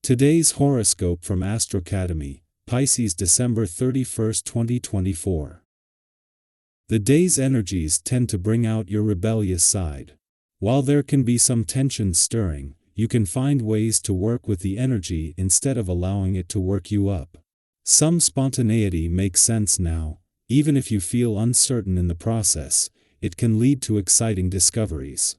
Today's horoscope from Astrocademy, Pisces December 31, 2024. The day's energies tend to bring out your rebellious side. While there can be some tension stirring, you can find ways to work with the energy instead of allowing it to work you up. Some spontaneity makes sense now, even if you feel uncertain in the process. It can lead to exciting discoveries.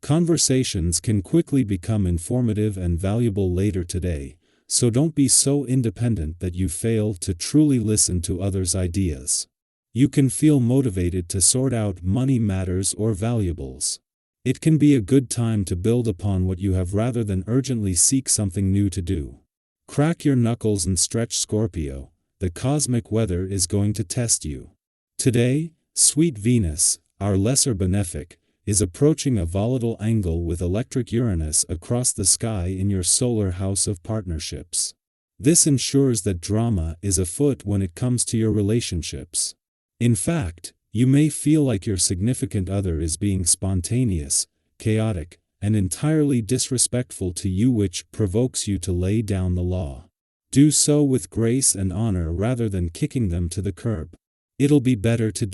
Conversations can quickly become informative and valuable later today, so don't be so independent that you fail to truly listen to others' ideas. You can feel motivated to sort out money matters or valuables. It can be a good time to build upon what you have rather than urgently seek something new to do. Crack your knuckles and stretch, Scorpio. The cosmic weather is going to test you. Today, sweet Venus, our lesser benefic, is approaching a volatile angle with electric Uranus across the sky in your solar house of partnerships. This ensures that drama is afoot when it comes to your relationships. In fact, you may feel like your significant other is being spontaneous, chaotic, and entirely disrespectful to you, which provokes you to lay down the law. Do so with grace and honor rather than kicking them to the curb. It'll be better to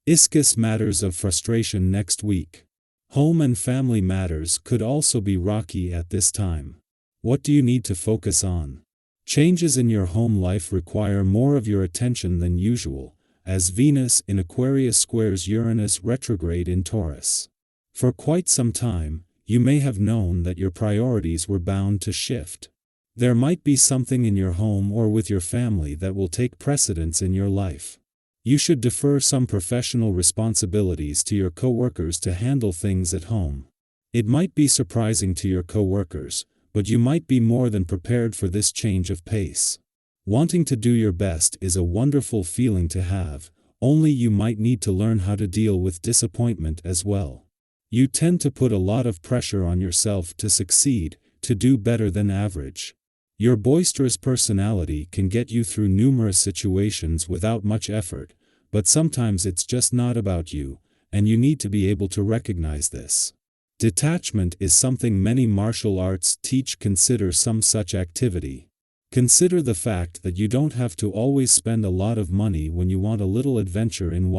discuss matters of frustration next week. Home and family matters could also be rocky at this time. What do you need to focus on? Changes in your home life require more of your attention than usual, as Venus in Aquarius squares Uranus retrograde in Taurus. For quite some time, you may have known that your priorities were bound to shift. There might be something in your home or with your family that will take precedence in your life. You should defer some professional responsibilities to your coworkers to handle things at home. It might be surprising to your coworkers, but you might be more than prepared for this change of pace. Wanting to do your best is a wonderful feeling to have, only you might need to learn how to deal with disappointment as well. You tend to put a lot of pressure on yourself to succeed, to do better than average. Your boisterous personality can get you through numerous situations without much effort, but sometimes it's just not about you, and you need to be able to recognize this. Detachment is something many martial arts teach. Consider some such activity. Consider the fact that you don't have to always spend a lot of money when you want a little adventure in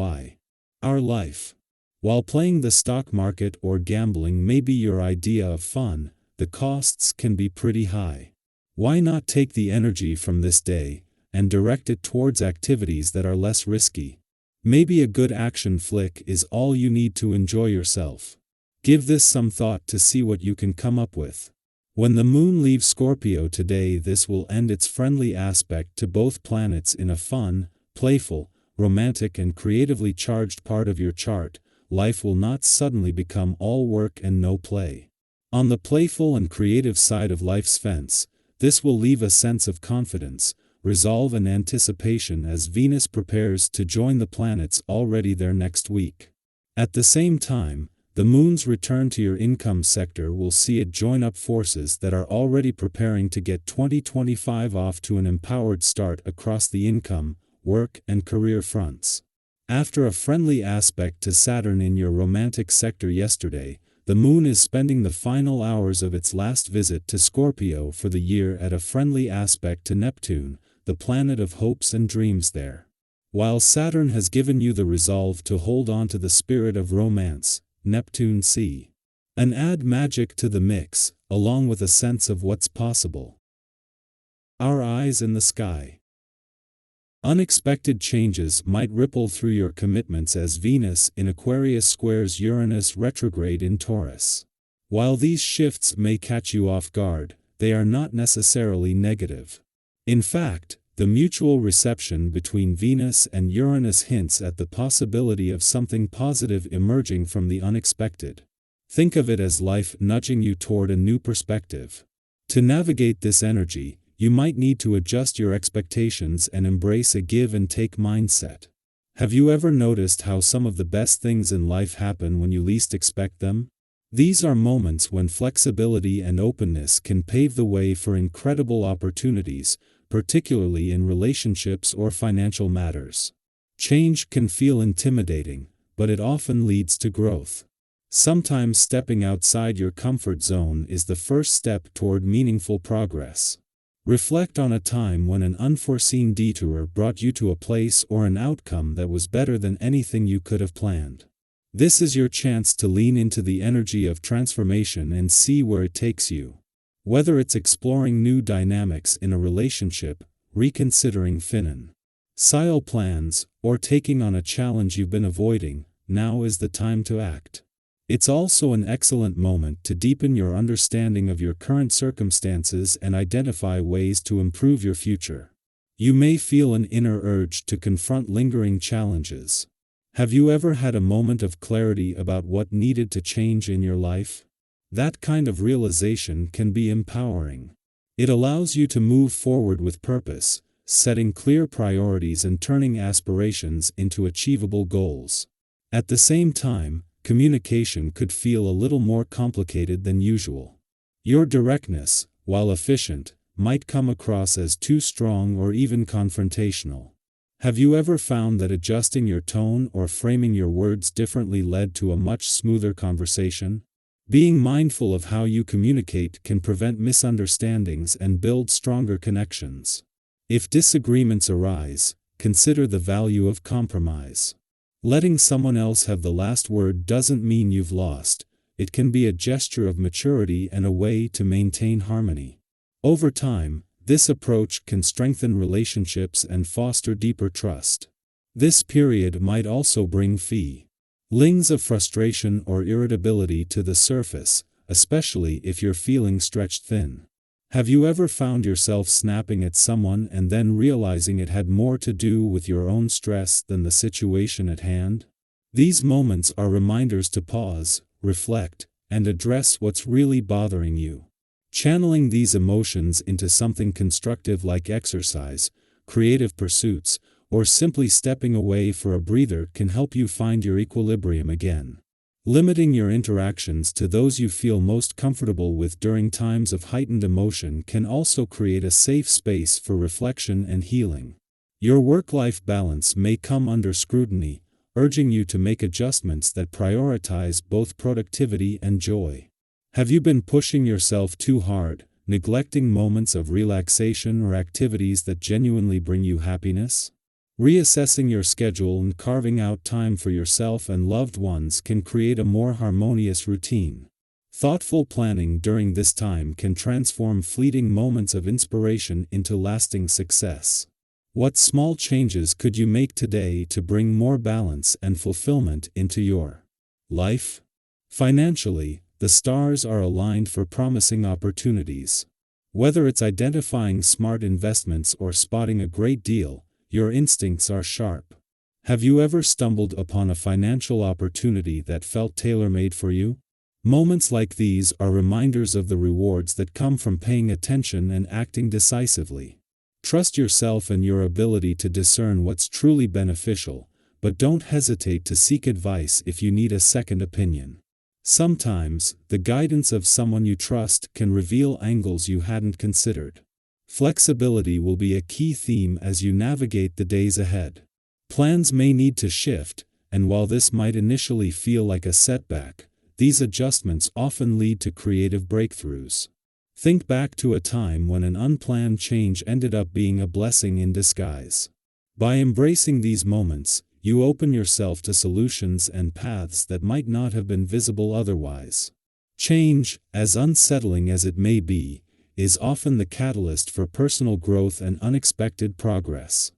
our life. While playing the stock market or gambling may be your idea of fun, the costs can be pretty high. Why not take the energy from this day and direct it towards activities that are less risky? Maybe a good action flick is all you need to enjoy yourself. Give this some thought to see what you can come up with. When the moon leaves Scorpio today, this will end its friendly aspect to both planets in a fun, playful, romantic and creatively charged part of your chart. Life will not suddenly become all work and no play. On the playful and creative side of life's fence, this will leave a sense of confidence, resolve and anticipation as Venus prepares to join the planets already there next week. At the same time, the moon's return to your income sector will see it join up forces that are already preparing to get 2025 off to an empowered start across the income, work and career fronts. After a friendly aspect to Saturn in your romantic sector yesterday, the moon is spending the final hours of its last visit to Scorpio for the year at a friendly aspect to Neptune, the planet of hopes and dreams there. While Saturn has given you the resolve to hold on to the spirit of romance, Neptune and add magic to the mix, along with a sense of what's possible. Our eyes in the sky. Unexpected changes might ripple through your commitments as Venus in Aquarius squares Uranus retrograde in Taurus. While these shifts may catch you off guard, they are not necessarily negative. In fact, the mutual reception between Venus and Uranus hints at the possibility of something positive emerging from the unexpected. Think of it as life nudging you toward a new perspective. To navigate this energy, you might need to adjust your expectations and embrace a give and take mindset. Have you ever noticed how some of the best things in life happen when you least expect them? These are moments when flexibility and openness can pave the way for incredible opportunities, particularly in relationships or financial matters. Change can feel intimidating, but it often leads to growth. Sometimes stepping outside your comfort zone is the first step toward meaningful progress. Reflect on a time when an unforeseen detour brought you to a place or an outcome that was better than anything you could have planned. This is your chance to lean into the energy of transformation and see where it takes you. Whether it's exploring new dynamics in a relationship, reconsidering financial plans, or taking on a challenge you've been avoiding, now is the time to act. It's also an excellent moment to deepen your understanding of your current circumstances and identify ways to improve your future. You may feel an inner urge to confront lingering challenges. Have you ever had a moment of clarity about what needed to change in your life? That kind of realization can be empowering. It allows you to move forward with purpose, setting clear priorities and turning aspirations into achievable goals. At the same time, communication could feel a little more complicated than usual. Your directness, while efficient, might come across as too strong or even confrontational. Have you ever found that adjusting your tone or framing your words differently led to a much smoother conversation? Being mindful of how you communicate can prevent misunderstandings and build stronger connections. If disagreements arise, consider the value of compromise. Letting someone else have the last word doesn't mean you've lost. It can be a gesture of maturity and a way to maintain harmony. Over time, this approach can strengthen relationships and foster deeper trust. This period might also bring feelings of frustration or irritability to the surface, especially if you're feeling stretched thin. Have you ever found yourself snapping at someone and then realizing it had more to do with your own stress than the situation at hand? These moments are reminders to pause, reflect, and address what's really bothering you. Channeling these emotions into something constructive like exercise, creative pursuits, or simply stepping away for a breather can help you find your equilibrium again. Limiting your interactions to those you feel most comfortable with during times of heightened emotion can also create a safe space for reflection and healing. Your work-life balance may come under scrutiny, urging you to make adjustments that prioritize both productivity and joy. Have you been pushing yourself too hard, neglecting moments of relaxation or activities that genuinely bring you happiness? Reassessing your schedule and carving out time for yourself and loved ones can create a more harmonious routine. Thoughtful planning during this time can transform fleeting moments of inspiration into lasting success. What small changes could you make today to bring more balance and fulfillment into your life? Financially, the stars are aligned for promising opportunities. Whether it's identifying smart investments or spotting a great deal, your instincts are sharp. Have you ever stumbled upon a financial opportunity that felt tailor-made for you? Moments like these are reminders of the rewards that come from paying attention and acting decisively. Trust yourself and your ability to discern what's truly beneficial, but don't hesitate to seek advice if you need a second opinion. Sometimes, the guidance of someone you trust can reveal angles you hadn't considered. Flexibility will be a key theme as you navigate the days ahead. Plans may need to shift, and while this might initially feel like a setback, these adjustments often lead to creative breakthroughs. Think back to a time when an unplanned change ended up being a blessing in disguise. By embracing these moments, you open yourself to solutions and paths that might not have been visible otherwise. Change, as unsettling as it may be, is often the catalyst for personal growth and unexpected progress.